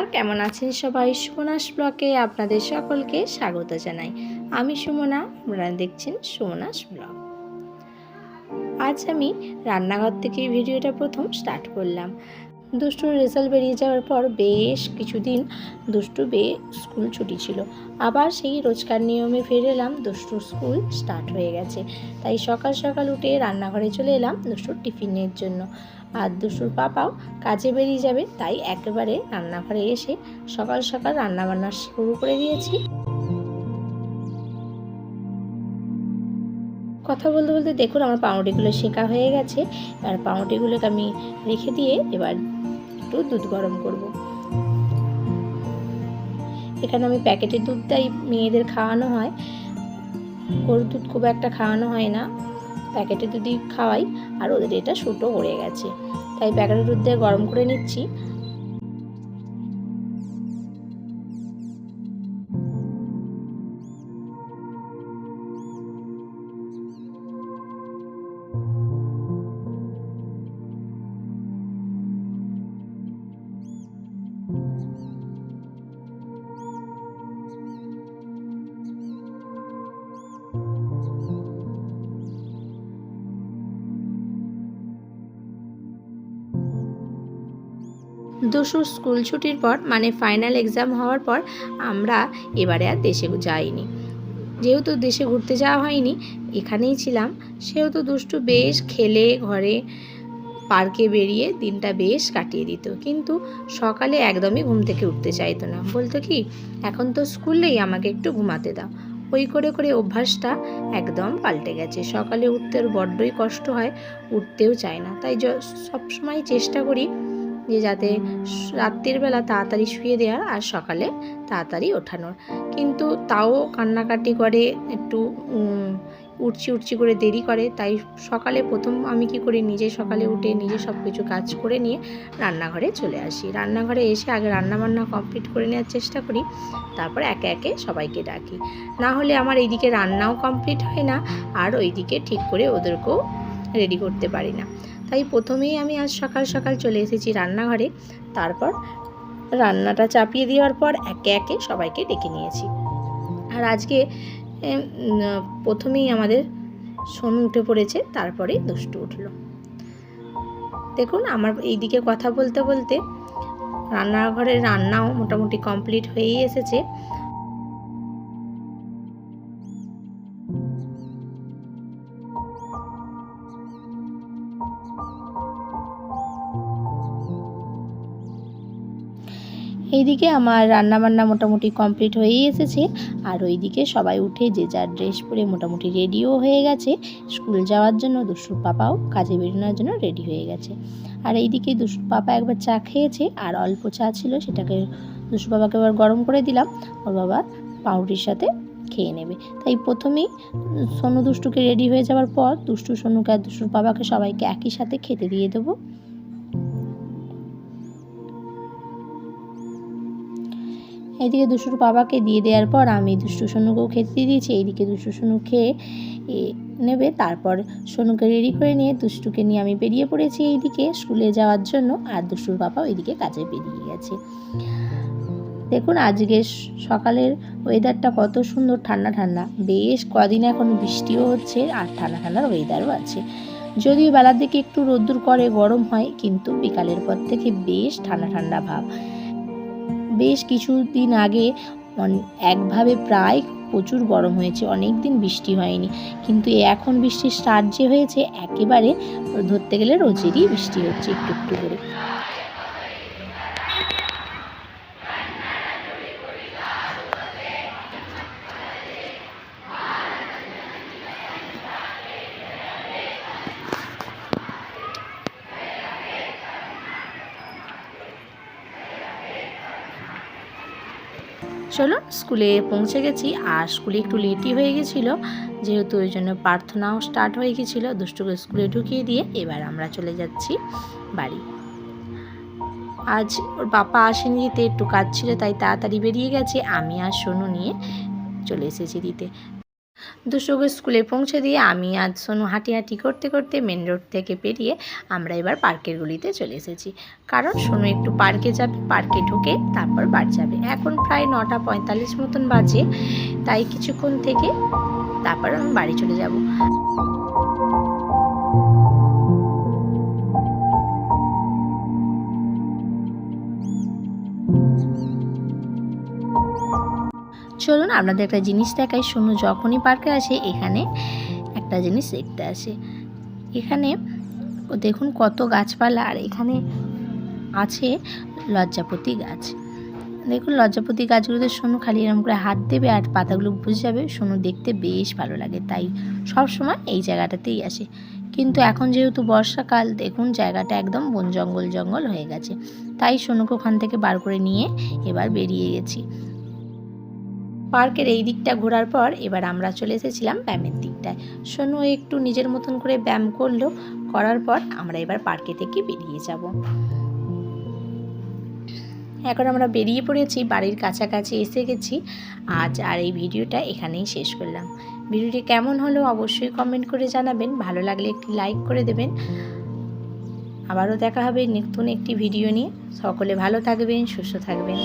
নমস্কার, কেমন আছেন সবাই? সুমনাস ব্লগে আপনাদের সকলকে স্বাগত জানাই। আমি সুমনা, আপনারা দেখছেন সুমনাস ব্লগ। আজ আমি রান্নাঘর থেকে ভিডিওটা প্রথম স্টার্ট করলাম। দুষ্টুর রেজাল্ট বেরিয়ে যাওয়ার পর বেশ কিছুদিন দুষ্টু স্কুল ছুটি ছিল। আবার সেই রোজকার নিয়মে ফিরে এলাম। দুষ্টুর স্কুল স্টার্ট হয়ে গেছে, তাই সকাল সকাল উঠে রান্নাঘরে চলে এলাম দুষ্টুর টিফিনের জন্য। আর দুষ্টুর পাপাও কাজে বেরিয়ে যাবে, তাই একেবারে রান্নাঘরে এসে সকাল সকাল রান্নাবান্না শুরু করে দিয়েছি। কথা বলতে বলতে দেখুন আমার পাউরুটিগুলো শেকা হয়ে গেছে। আর পাউরুটিগুলোকে আমি রেখে দিয়ে এবার একটু দুধ গরম করব। এখানে আমি প্যাকেটের দুধটাই মেয়েদের খাওয়ানো হয়, গরুর দুধ খুব একটা খাওয়ানো হয় না, প্যাকেটের দুধই খাওয়াই। আর ওদের এটা শুটো পড়ে গেছে, তাই প্যাকেটের দুধ দিয়ে গরম করে নিচ্ছি। দুষ্টুর স্কুল ছুটির পর মানে ফাইনাল এক্সাম হওয়ার পর আমরা এবারে আর দেশে যাইনি। যেহেতু দেশে ঘুরতে যাওয়া হয়নি, এখানেই ছিলাম, সেহেতু দুষ্টু বেশ খেলে ঘরে পার্কে বেরিয়ে দিনটা বেশ কাটিয়ে দিত। কিন্তু সকালে একদমই ঘুম থেকে উঠতে চাইতো না, বলতো কি এখন তো স্কুল নেই, আমাকে একটু ঘুমাতে দাও। ওই করে করে অভ্যাসটা একদম পাল্টে গেছে। সকালে উঠতে ওর বড্ডই কষ্ট হয়, উঠতেও চায় না। তাই সবসময় চেষ্টা করি যে যাতে রাত্রির বেলা তাড়াতাড়ি শুয়ে দেওয়ার আর সকালে তাড়াতাড়ি ওঠানোর। কিন্তু তাও কান্নাকাটি করে, একটু উঠছি করে দেরি করে। তাই সকালে প্রথম আমি কি করি, নিজে সকালে উঠে নিজে সব কিছু কাজ করে নিয়ে রান্নাঘরে চলে আসি। রান্নাঘরে এসে আগে রান্নাবান্না কমপ্লিট করে নেওয়ার চেষ্টা করি, তারপর একে একে সবাইকে ডাকি। না হলে আমার এইদিকে রান্নাও কমপ্লিট হয় না, আর ওইদিকে ঠিক করে ওদেরকেও রেডি করতে পারি না। তাই প্রথমেই আমি আজ সকাল সকাল চলে এসেছি রান্নাঘরে। তারপর রান্নাটা চাপিয়ে দেওয়ার পর একে একে সবাইকে ডেকে নিয়েছি। আর আজকে প্রথমেই আমাদের সোনু উঠে পড়েছে, তারপরে দুষ্টু উঠলো। দেখুন আমার এইদিকে কথা বলতে বলতে রান্নাঘরের রান্নাও মোটামুটি কমপ্লিট হয়েই এসেছে। এইদিকে আমার রান্নাবান্না মোটামুটি কমপ্লিট হয়েই এসেছে। আর ওইদিকে সবাই উঠে যে যার ড্রেস পরে মোটামুটি রেডিও হয়ে গেছে স্কুল যাওয়ার জন্য। দুষ্টুর পাপাও কাজে বেরোনোর জন্য রেডি হয়ে গেছে। আর এইদিকে দুষ্টুর পাপা একবার চা খেয়েছে, আর অল্প চা ছিল, সেটাকে দুষ্টুর পাপাকে এবার গরম করে দিলাম। ওর বাবা পাউরুটির সাথে খেয়ে নেবে। তাই প্রথমেই সোনু দুষ্টুকে রেডি হয়ে যাওয়ার পর দুষ্টু সোনুকে আর দুষ্টুর পাপাকে সবাইকে একই সাথে খেতে দিয়ে দেবো। এইদিকে দুষ্টুর বাবাকে দিয়ে দেওয়ার পর আমি দুষ্টু সোনুকেও খেতে দিয়ে দিয়েছি। এইদিকে দুষ্টু সোনু খেয়ে নেবে, তারপর সোনুকে রেডি করে নিয়ে দুষ্টুকে নিয়ে আমি বেরিয়ে পড়েছি এইদিকে স্কুলে যাওয়ার জন্য। আর দুষ্টুর বাবা ওইদিকে কাজে বেরিয়ে গেছে। দেখুন আজকে সকালের ওয়েদারটা কত সুন্দর, ঠান্ডা ঠান্ডা। বেশ কদিন এখন বৃষ্টিও হচ্ছে আর ঠান্ডা ঠান্ডার ওয়েদারও আছে। যদিও বেলার দিকে একটু রোদ্দুর করে, গরম হয়, কিন্তু বিকালের পর থেকে বেশ ঠান্ডা ঠান্ডা ভাব। বেশ কিছুদিন আগে একভাবে প্রায় প্রচুর গরম হয়েছে, অনেক দিন বৃষ্টি হয়নি। কিন্তু এখন বৃষ্টির স্টার্ট যে হয়েছে, একেবারে ধরতে গেলে রোজেরই বৃষ্টি হচ্ছে একটু একটু করে। চলো স্কুলে পৌঁছে গেছি। আর স্কুলে একটু লেটই হয়ে গেছিলো, যেহেতু ওই জন্য প্রার্থনাও স্টার্ট হয়ে গেছিলো। দুষ্টুকে স্কুলে ঢুকিয়ে দিয়ে এবার আমরা চলে যাচ্ছি বাড়ি। আজ ওর বাবা আসেনি দিতে, একটু কাজ ছিল, তাই তাড়াতাড়ি বেরিয়ে গেছে। আমি আর সোনু নিয়ে চলে এসেছি দিতে। দুষ্টুকে স্কুলে পৌঁছে দিয়ে আমি আর সোনু হাঁটি করতে করতে মেন রোড থেকে পেরিয়ে আমরা এবার পার্কের গলিতে চলে এসেছি। কারণ সোনু একটু পার্কে যাবে, পার্কে ঢুকে তারপর বাড়ি যাবে। এখন প্রায় 9:45 মতন বাজে, তাই কিছুক্ষণ থেকে তারপর আমি বাড়ি চলে যাব। চলুন আপনাদের একটা জিনিস দেখাই। সোনু যখনই পার্কে আসে এখানে একটা জিনিস দেখতে আসে। এখানে দেখুন কত গাছপালা, আর এখানে আছে লজ্জাপতি গাছ। দেখুন লজ্জাপতি গাছগুলোতে সোনু খালি এরকম করে হাত দেবে আর পাতাগুলো বুঝে যাবে। সোনু দেখতে বেশ ভালো লাগে, তাই সব সময় এই জায়গাটাতেই আসে। কিন্তু এখন যেহেতু বর্ষাকাল, দেখুন জায়গাটা একদম বন জঙ্গল হয়ে গেছে, তাই সোনুকে ওখান থেকে বার করে নিয়ে এবার বেরিয়ে গেছি। পার্কের এই দিকটা ঘোরার পর এবার আমরা চলে এসেছিলাম ব্যায়ামের দিকটায়। সোনু একটু নিজের মতন করে ব্যায়াম করলো, করার পর আমরা এবার পার্কে থেকে বেরিয়ে যাব। এখন আমরা বেরিয়ে পড়েছি, বাড়ির কাছাকাছি এসে গেছি আজ। আর এই ভিডিওটা এখানেই শেষ করলাম। ভিডিওটি কেমন হলো অবশ্যই কমেন্ট করে জানাবেন, ভালো লাগলে একটি লাইক করে দেবেন। আবারও দেখা হবে নতুন একটি ভিডিও নিয়ে। সকলে ভালো থাকবেন, সুস্থ থাকবেন।